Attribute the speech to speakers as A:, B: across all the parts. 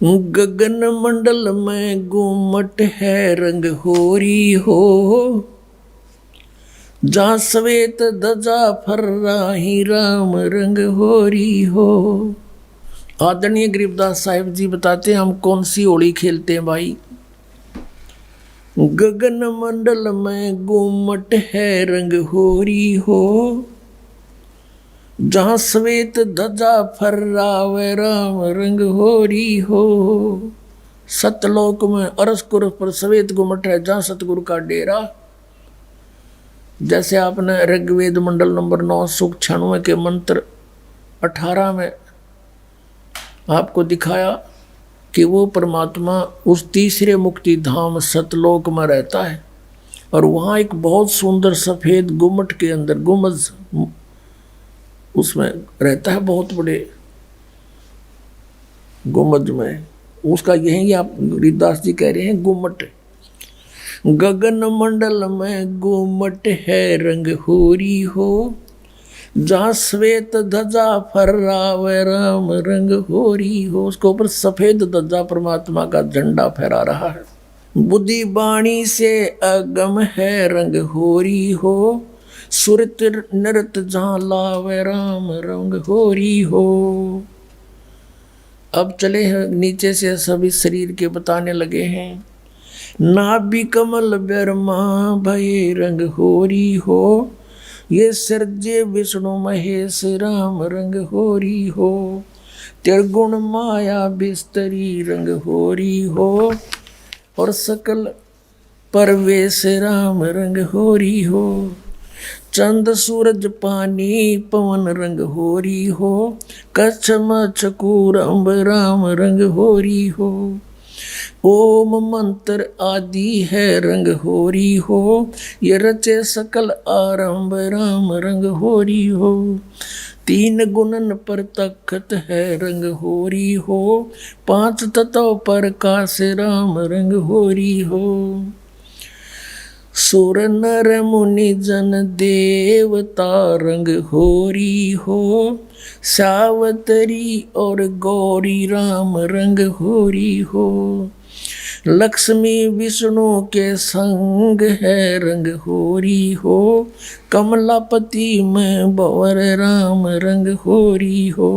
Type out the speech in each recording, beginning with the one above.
A: गगन मंडल में गुमट है रंग होरी हो, जहाँ श्वेत ध्वजा फर्राही राम रंग होरी हो। आदरणीय गरीबदास साहिब जी बताते हैं हम कौन सी होली खेलते हैं भाई। गगन मंडल में गुमट है रंग होरी हो, जहाँ श्वेत ध्वजा फर्रावे राम रंग होरी हो। सतलोक में अरसकुर पर श्वेत गुमट है, जहाँ सतगुरु का डेरा। जैसे आपने ऋग्वेद मंडल नंबर 9 सूक्त 96 के मंत्र 18 में आपको दिखाया कि वो परमात्मा उस तीसरे मुक्ति धाम सतलोक में रहता है, और वहाँ एक बहुत सुंदर सफ़ेद गुम्मट के अंदर गुम्बज उसमें रहता है, बहुत बड़े गुम्बज में। उसका यही आप गरीबदास जी कह रहे हैं गुम्मट। गगन मंडल में गुम्मट है रंग होरी हो, जहाँ श्वेत ध्वजा फर्रावे राम रंग होरी हो। उसके ऊपर सफेद ध्वजा परमात्मा का झंडा फहरा रहा है। बुद्धि बाणी से अगम है रंग होरी हो, सुरत नृत जहाँ लावे राम रंग होरी हो। अब चले हैं नीचे से सभी शरीर के बताने लगे हैं। नाभि कमल ब्रह्मा भय रंग होरी हो, ये सर्जे विष्णु महेश राम रंग होरी हो। त्रिगुण माया बिस्तरी रंग होरी हो, और सकल परवेश राम रंग होरी हो। चंद सूरज पानी पवन रंग होरी हो, कच्छ मच्छ कूरम्ब राम रंग होरी हो। ओम मंत्र आदि है रंग होरी हो, ये रचे सकल आरंभ राम रंग होरी हो। तीन गुणन पर तखत है रंग होरी हो, पांच तत्व पर काश राम रंग होरी हो। सुर नर मुनि जन देवता रंग होरी हो, सावतरी और गौरी राम रंग होरी हो। लक्ष्मी विष्णु के संग है रंग होरी हो, कमलापति में बवर राम रंग होरी हो।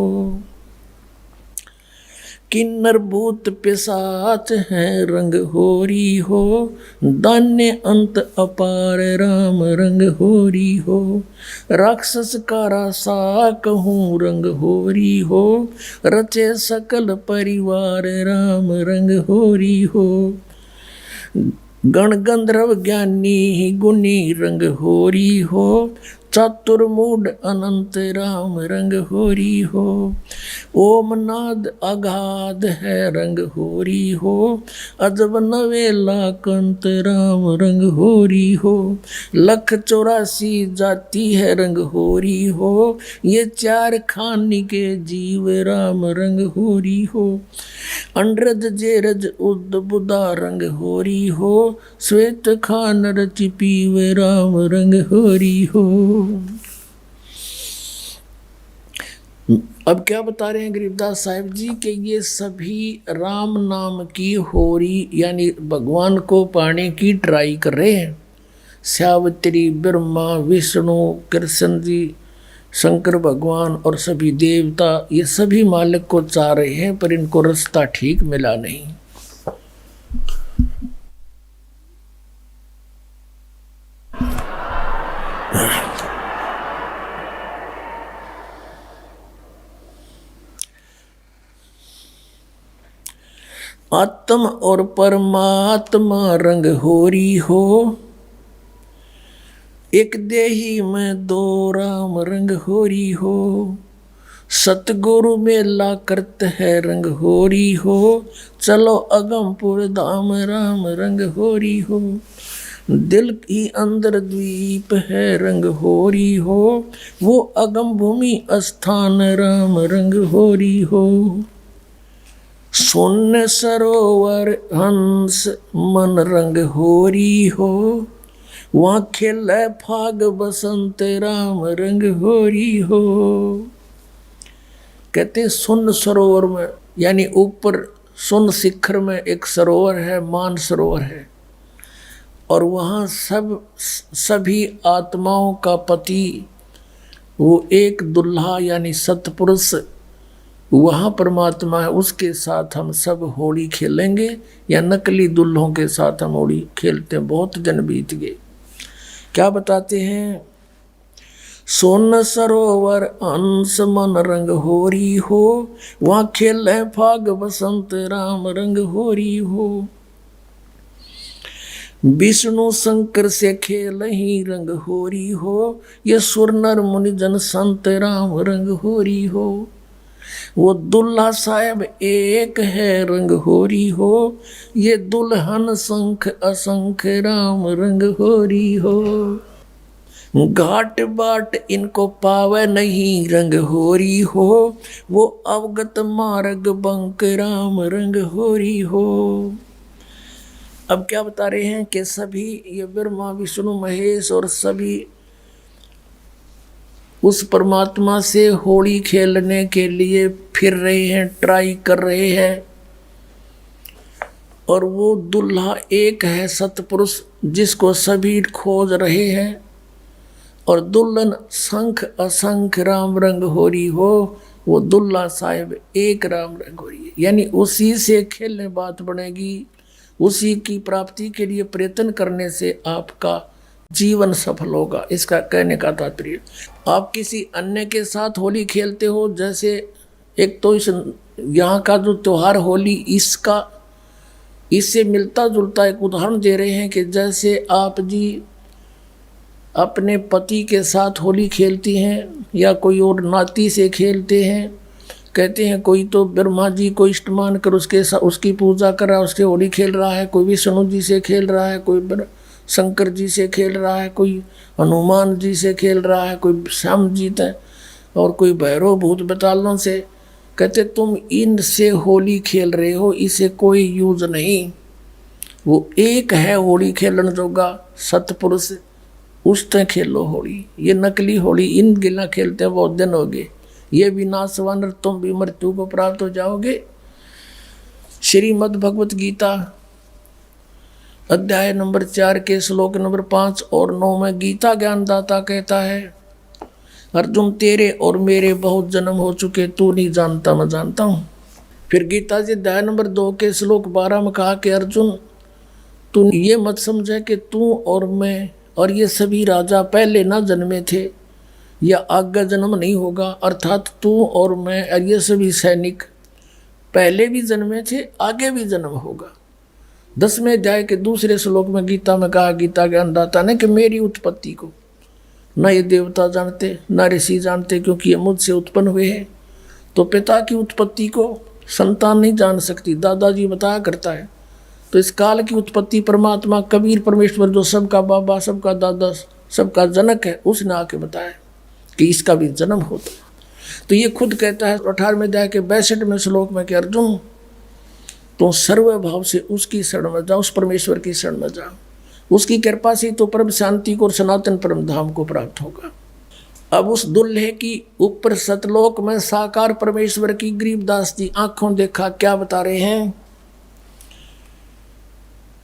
A: किन्नर भूत पिशाच है रंग होरी हो, दान्य अंत अपार राम रंग होरी हो। राक्षस का रासा कहूँ रंग होरी हो, रचे सकल परिवार राम रंग होरी हो। गण गंधर्व ज्ञानी गुणी रंग होरी हो, चतुर्मूढ़ अनंत राम रंग होरी हो। ओम नाद अगाध है रंग होरी हो, अजब नवेला कंत राम रंग होरी हो। लख 84 जाति है रंग होरी हो, ये चार खानी के जीव राम रंग होरी हो। अंड्रज जेरज उद बुदा रंग होरी हो, श्वेत खान रचि पीवे राम रंग होरी हो। अब क्या बता रहे हैं गरीबदास साहिब जी कि ये सभी राम नाम की होरी यानी भगवान को पाने की ट्राई कर रहे हैं। सावित्री, ब्रह्मा, विष्णु, कृष्ण जी, शंकर भगवान और सभी देवता, ये सभी मालिक को चाह रहे हैं, पर इनको रास्ता ठीक मिला नहीं। आत्म और परमात्मा रंग होरी हो, एक देही में दो राम रंग होरी हो। सतगुरु मेला करत है रंग होरी हो, चलो अगमपुर धाम राम रंग होरी हो। दिल की अंदर द्वीप है रंग होरी हो, वो अगम भूमि स्थान राम रंग होरी हो। शून्य सरोवर हंस मन रंग होरी हो, वहाँ खेले फाग बसंत राम रंग होरी हो। कहते शून्य सरोवर में यानी ऊपर सुन शिखर में एक सरोवर है, मान सरोवर है, और वहाँ सभी आत्माओं का पति वो एक दुल्हा यानी सतपुरुष वहाँ परमात्मा है, उसके साथ हम सब होली खेलेंगे, या नकली दुल्हों के साथ हम होली खेलते हैं। बहुत दिन बीत गए। क्या बताते हैं? सोन सरोवर अंश मन रंग होरी हो, वहाँ खेले फाग बसंत राम रंग होरी हो। विष्णु शंकर से खेल ही रंग होरी हो, ये सुर नर मुनि जन संत राम रंग होरी हो। वो दुल्हा साहब एक है रंग होरी हो, ये दुल्हन शंख असंख राम रंग होरी हो। घाट बाट इनको पावे नहीं रंग होरी हो, वो अवगत मार्ग बंक राम रंग होरी हो। अब क्या बता रहे हैं कि सभी ये ब्रह्मा विष्णु महेश और सभी उस परमात्मा से होली खेलने के लिए फिर रहे हैं, ट्राई कर रहे हैं, और वो दुल्हा एक है सतपुरुष जिसको सभी खोज रहे हैं, और दुल्हन शंख असंख राम रंग होरी हो, वो दुल्हा साहिब एक राम रंग होरी है। यानी उसी से खेलने बात बनेगी, उसी की प्राप्ति के लिए प्रयत्न करने से आपका जीवन सफल होगा। इसका कहने का तात्पर्य, आप किसी अन्य के साथ होली खेलते हो, जैसे एक तो इस यहाँ का जो त्योहार होली इससे मिलता जुलता एक उदाहरण दे रहे हैं कि जैसे आप जी अपने पति के साथ होली खेलती हैं या कोई और नाती से खेलते हैं। कहते हैं कोई तो ब्रह्मा जी को इष्ट मान कर उसकी पूजा कर रहा है, उसके होली खेल रहा है, कोई विष्णु जी से खेल रहा है, कोई शंकर जी से खेल रहा है, कोई हनुमान जी से खेल रहा है, कोई श्याम जी है, और कोई भैरव भूत बतालों से। कहते तुम इनसे होली खेल रहे हो, इसे कोई यूज नहीं। वो एक है होली खेलन जोगा सतपुरुष, उससे खेलो होली। ये नकली होली इन गिला खेलते हैं, बहुत दिन हो गए। ये विनाशवान, तुम भी मृत्यु को प्राप्त हो जाओगे। श्रीमद् भगवत गीता अध्याय नंबर 4 के श्लोक नंबर 5 और 9 में गीता ज्ञानदाता कहता है, अर्जुन तेरे और मेरे बहुत जन्म हो चुके, तू नहीं जानता मैं जानता हूँ। फिर गीता जी अध्याय नंबर 2 के श्लोक 12 में कहा कि अर्जुन तू ये मत समझे कि तू और मैं और ये सभी राजा पहले ना जन्मे थे या आगे जन्म नहीं होगा, अर्थात तू और मैं और ये सभी सैनिक पहले भी जन्मे थे, आगे भी जन्म होगा। 10वें अध्याय के दूसरे श्लोक में गीता में कहा गीता ज्ञानदाता ने कि मेरी उत्पत्ति को न ये देवता जानते न ऋषि जानते, क्योंकि ये मुझसे उत्पन्न हुए हैं। तो पिता की उत्पत्ति को संतान नहीं जान सकती, दादाजी बताया करता है। तो इस काल की उत्पत्ति परमात्मा कबीर परमेश्वर जो सबका बाबा सबका दादा सबका जनक है, उसने आके बताया कि इसका भी जन्म होता है। तो ये खुद कहता है 18वें अध्याय के 62वें श्लोक में कि अर्जुन तो सर्व भाव से उसकी शरण में जाओ, उस परमेश्वर की शरण में जाओ, उसकी कृपा से तो परम शांति को और सनातन परम धाम को प्राप्त होगा। अब उस दुल्हे की ऊपर सतलोक में साकार परमेश्वर की गरीबदास जी आंखों देखा क्या बता रहे हैं,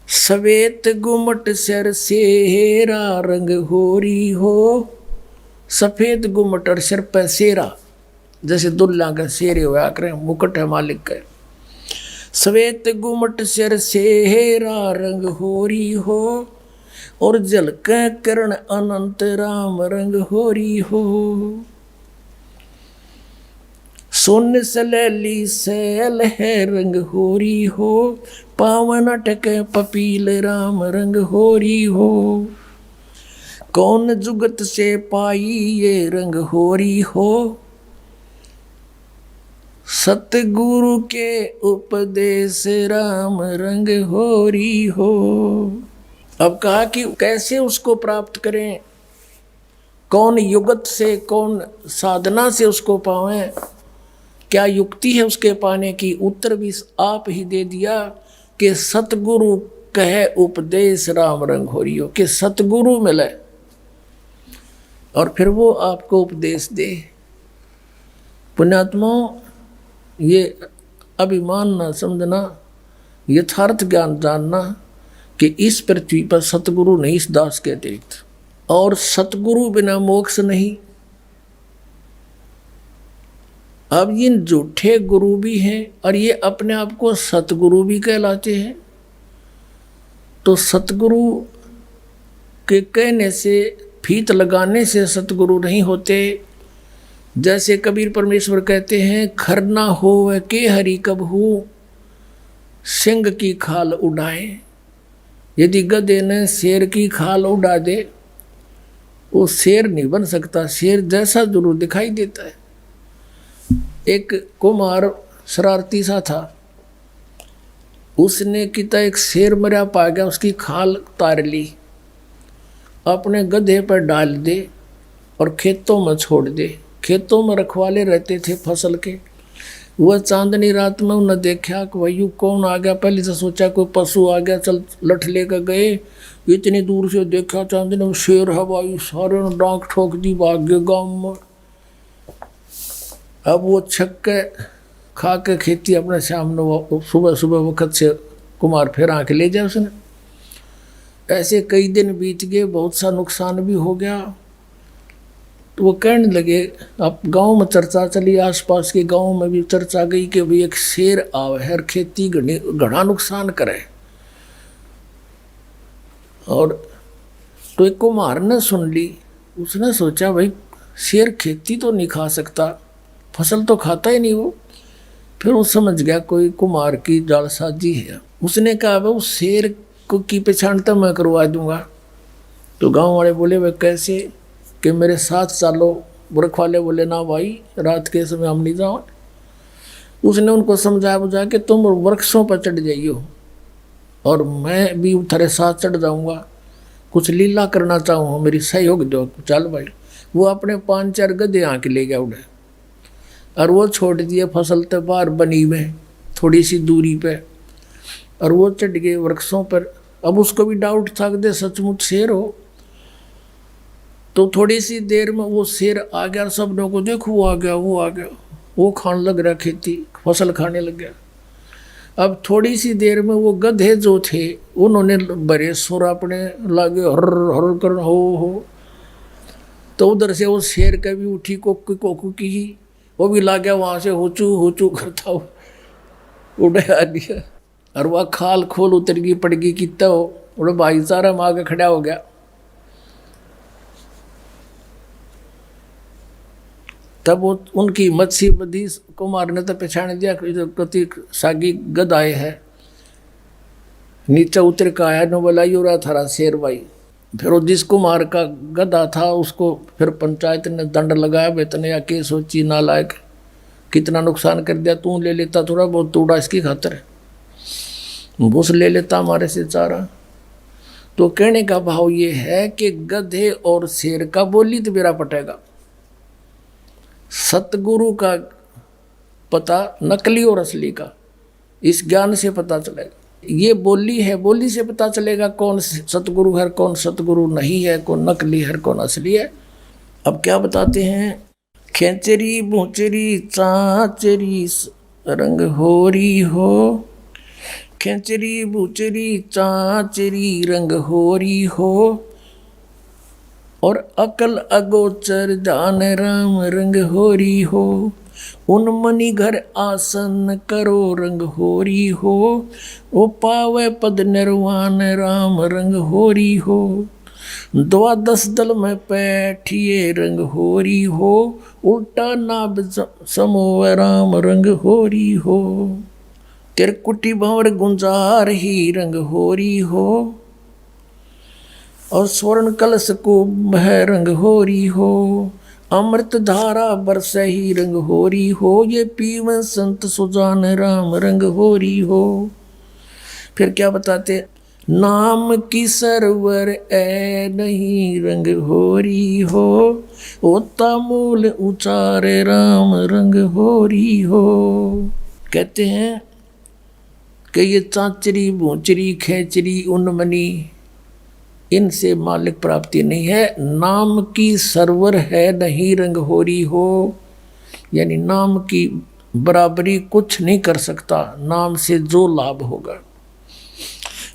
A: सवेत गुमट सिर सेरा रंग होरी हो। सफेद गुमट और सिर पर सेरा, जैसे दुल्ला का शेरे हुआ करें, मुकुट है मालिक का। सवेत गुमट सिर सेरा रंग होरी हो, और झलक किरण अनंत राम रंग होरी हो। सोन सलैली सैल है रंग होरी हो, पावन अटक पपील राम रंग होरी हो। कौन जुगत से पाई ये रंग होरी हो, सतगुरु के उपदेश राम रंग होरी हो। अब कहा कि कैसे उसको प्राप्त करें, कौन युगत से कौन साधना से उसको पावें, क्या युक्ति है उसके पाने की। उत्तर भी आप ही दे दिया कि सतगुरु कहे उपदेश राम रंग होरी हो, कि सतगुरु मिले और फिर वो आपको उपदेश दे। पुण्यात्माओं, ये अभिमान न समझना, यथार्थ ज्ञान जानना कि इस पृथ्वी पर सतगुरु नहीं इस दास के अतिरिक्त, और सतगुरु बिना मोक्ष नहीं। अब ये झूठे गुरु भी हैं और ये अपने आप को सतगुरु भी कहलाते हैं। तो सतगुरु के कहने से, फीत लगाने से सतगुरु नहीं होते। जैसे कबीर परमेश्वर कहते हैं, खरना होवे के हरि कबहू, सिंह की खाल उड़ाए। यदि गधे ने शेर की खाल उड़ा दे, वो शेर नहीं बन सकता, शेर जैसा जरूर दिखाई देता है। एक कुमार शरारती सा था, उसने किता एक शेर मरा पा गया, उसकी खाल तार ली, अपने गधे पर डाल दे और खेतों में छोड़ दे। खेतों में रखवाले रहते थे फसल के। वह चांदनी रात में उन्हें देखा कि भाई कौन आ गया। पहले से सोचा कोई पशु आ गया, चल लठ लेकर गए। इतनी दूर से देखा चांदनी में शेर है भाई, सारे ने डांक ठोक दी, भाग गए गाँव में। अब वो छक्के खा के खेती अपने सामने, वो सुबह सुबह वक्त से कुमार फिर आके ले जाए उसने। ऐसे कई दिन बीत गए, बहुत सा नुकसान भी हो गया। तो वो कहने लगे, अब गांव में चर्चा चली, आसपास के गांव में भी चर्चा गई कि भाई एक शेर आवे है, खेती घना नुकसान करे। और तो एक कुम्हार ने सुन ली, उसने सोचा भाई शेर खेती तो नहीं खा सकता, फसल तो खाता ही नहीं वो। फिर वो समझ गया कोई कुम्हार की जालसाजी है। उसने कहा भाई उस शेर को की पहचान तो मैं करवा दूंगा। तो गांव वाले बोले भाई कैसे, कि मेरे साथ चलो। बुरख वाले बोले ना भाई, रात के समय हम नहीं जाओ। उसने उनको समझा बुझा कि तुम वृक्षों पर चढ़ जाइयो और मैं भी तेरे साथ चढ़ जाऊंगा, कुछ लीला करना चाहूँ, मेरी सहयोग दो। चल भाई, वो अपने 5-4 गधे आके ले गया उड़े, और वो छोड़ दिए फसल तो बाहर बनी में थोड़ी सी दूरी पे, और वो चढ़ गए वृक्षों पर। अब उसको भी डाउट था कि सचमुच शेर हो। तो थोड़ी सी देर में वो शेर आ गया, सब लोगों को देखो वो आ गया, वो आ गया, वो खाने लग रहा, खेती फसल खाने लग गया। अब थोड़ी सी देर में वो गधे जो थे उन्होंने बड़े सुर अपने लागे, हर हर कर हो। तो उधर से वो शेर का भी उठी कोकू की, वो भी ला गया वहाँ से होचू करता हो उड़ा दिया। और वह खाल खोल उतर गई, पड़ गई कितना हो, उड़े भाईचारा में आके खड़ा हो गया। तब वो उनकी मच्छी बदी कुमार ने तो पहचान दिया कति सागी गधाए है। नीचे उतर का आया, न बोला यो रहा थारा शेर भाई। फिर वो जिस कुमार का गधा था उसको फिर पंचायत ने दंड लगाया, बेतने या के सोची नालायक, कितना नुकसान कर दिया, तू ले लेता थोड़ा बहुत तोड़ा इसकी खातर, घूस ले लेता हमारे से चारा। तो कहने का भाव ये है कि गधे और शेर का बोली तो मेरा पटेगा, सतगुरु का पता नकली और असली का इस ज्ञान से पता चलेगा। ये बोली है, बोली से पता चलेगा कौन सतगुरु है, कौन सतगुरु नहीं है, कौन नकली है, कौन असली है। अब क्या बताते हैं, खेचरी भूचरी चाचरी रंग होरी हो, खेचरी भूचरी चाचरी रंग होरी हो, और अकल अगोचर जान राम रंग होरी हो, उन मनी घर आसन करो रंग होरी हो, ओ पावे पद निर्वाण राम रंग होरी हो, 12 दल में बैठिए रंग होरी हो, उल्टा नाभ समोव राम रंग होरी हो, तिरकुटी भंवर गुंजार ही रंग होरी हो, और स्वर्ण कलश को बह रंग होरी हो, अमृत धारा बरस ही रंग होरी हो, ये पीवन संत सुजान राम रंग होरी हो। फिर क्या बताते, नाम की सरवर ए नहीं रंग होरी हो, ओता मूल उचारे राम रंग होरी हो। कहते हैं कि ये चाचरी भूचरी खेचरी उन्मनी इनसे मालिक प्राप्ति नहीं है, नाम की सरवर है नहीं रंग होरी हो, यानी नाम की बराबरी कुछ नहीं कर सकता नाम से जो लाभ होगा।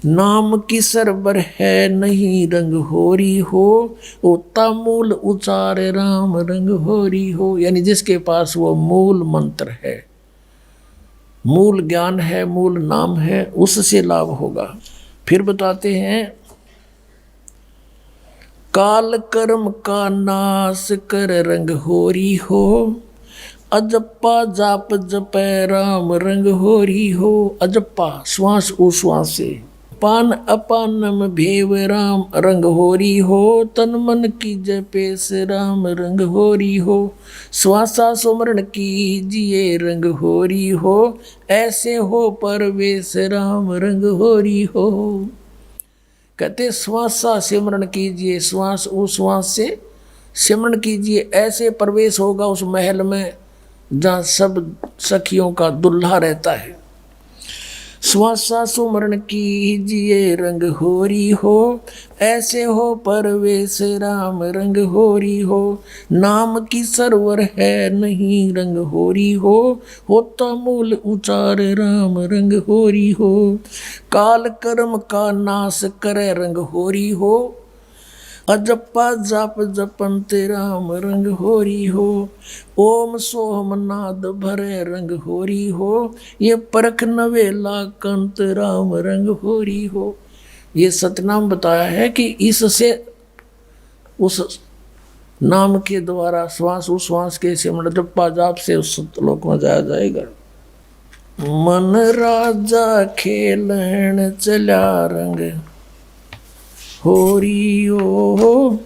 A: नाम की सरबर है नहीं रंग होरी हो, ओता मूल उचार राम रंग होरी हो। यानी जिसके पास वो मूल मंत्र है, मूल ज्ञान है, मूल नाम है, उससे लाभ होगा। फिर बताते हैं, काल कर्म का नाश कर रंग होरी हो, अजप्पा जाप जपै राम रंग होरी हो। अजप्पा श्वास उश्वास से, पान अपानम भेव राम रंग होरी हो, तन मन की जपेस राम रंग होरी हो। श्वासा सुमरण कीजिए रंग होरी हो, ऐसे हो परवेश राम रंग होरी हो। कहते श्वासा सिमरण कीजिए, श्वास उश्वास से सिमरण कीजिए, ऐसे प्रवेश होगा उस महल में जहाँ सब सखियों का दुल्हा रहता है। श्वासा सुमरण कीजिए रंग होरी हो, ऐसे हो परवेश राम रंग होरी हो। नाम की सरवर है नहीं रंग होरी हो, होता मूल उचार राम रंग होरी हो। काल कर्म का नाश करे रंग होरी हो, अजप्पा जाप जपंत राम रंग होरी हो। ओम सोहम नाद भरे रंग होरी हो, ये परख नवेला कंत राम रंग होरी हो। ये सतनाम बताया है कि इससे उस नाम के द्वारा श्वास उश्वास के सिमरण जप्पा जाप से उस सतलोक में जाया जाएगा। मन राजा खेलन चला रंग होरी हो,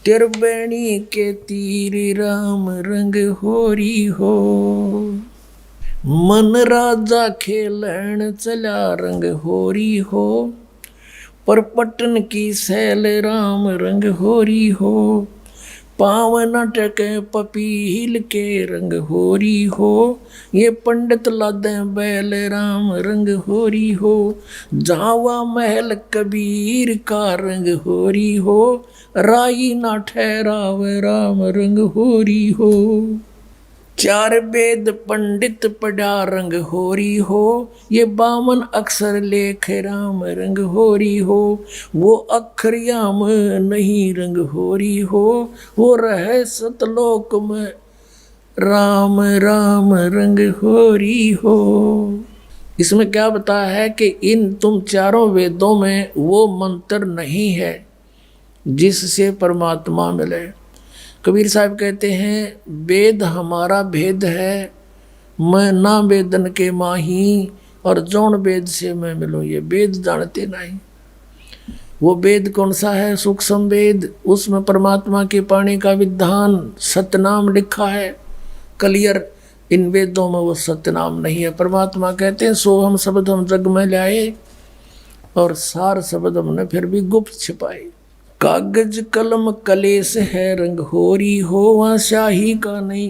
A: त्रिवेणी के तीर राम रंग होरी हो। मन राजा खेलन चला रंग होरी हो, पर पटन की सैल राम रंग होरी हो। पावन टके पपील के रंग होरी हो, ये पंडित लादे बैल राम रंग होरी हो। जावा महल कबीर का रंग होरी हो, राई ना ठहराव राम रंग होरी हो। चार वेद पंडित पढ़ा रंग होरी हो, ये बामन अक्षर लेख राम रंग होरी हो। वो अक्षर याम नहीं रंग होरी हो, वो रहे सतलोक में राम राम रंग होरी हो। इसमें क्या बताया है कि इन तुम चारों वेदों में वो मंत्र नहीं है जिससे परमात्मा मिले। कबीर साहब कहते हैं, वेद हमारा भेद है, मैं ना वेदन के माही, और जौन वेद से मैं मिलूँ, ये वेद जानते नहीं। वो वेद कौन सा है? सूक्ष्म वेद, उसमें परमात्मा के पाने का विधान सतनाम लिखा है क्लियर। इन वेदों में वो सतनाम नहीं है। परमात्मा कहते हैं, सो हम शब्द हम जग में लाए, और सार शब्द हमने फिर भी गुप्त छिपाए। कागज कलम कलेस है रंग होरी हो, वहाँ शाही का नहीं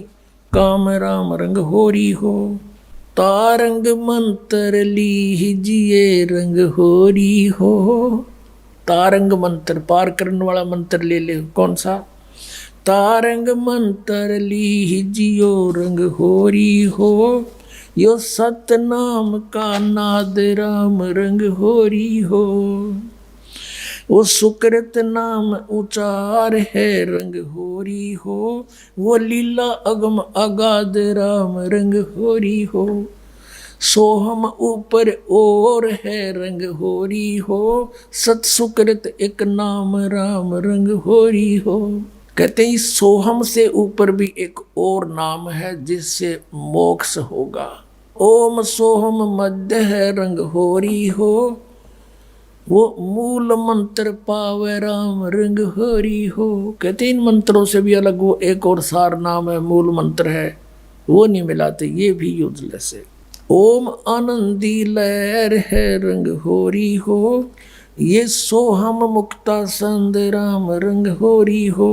A: काम राम रंग होरी हो। तारंग मंत्र लीजिए रंग होरी हो। तारंग मंत्र पार करने वाला मंत्र ले ले। कौन सा? तारंग मंत्र लीजियो रंग होरी हो, यो सतनाम का नाद राम रंग होरी हो। वो सुकृत नाम उचार है रंग होरी हो, वो लीला अगम अगाध राम रंग होरी हो। सोहम ऊपर और है रंग होरी हो, सत सुकृत एक नाम राम रंग होरी हो। कहते हैं सोहम से ऊपर भी एक और नाम है जिससे मोक्ष होगा। ओम सोहम मध्य है रंग होरी हो, वो मूल मंत्र पावे राम रंग होरी हो। कहते इन मंत्रों से भी अलग वो एक और सार नाम है, मूल मंत्र है, वो नहीं मिलाते, ये भी यूजलेस है। ओम आनंदी लहर है रंग होरी हो, ये सोहम मुक्ता संद राम रंग होरी हो।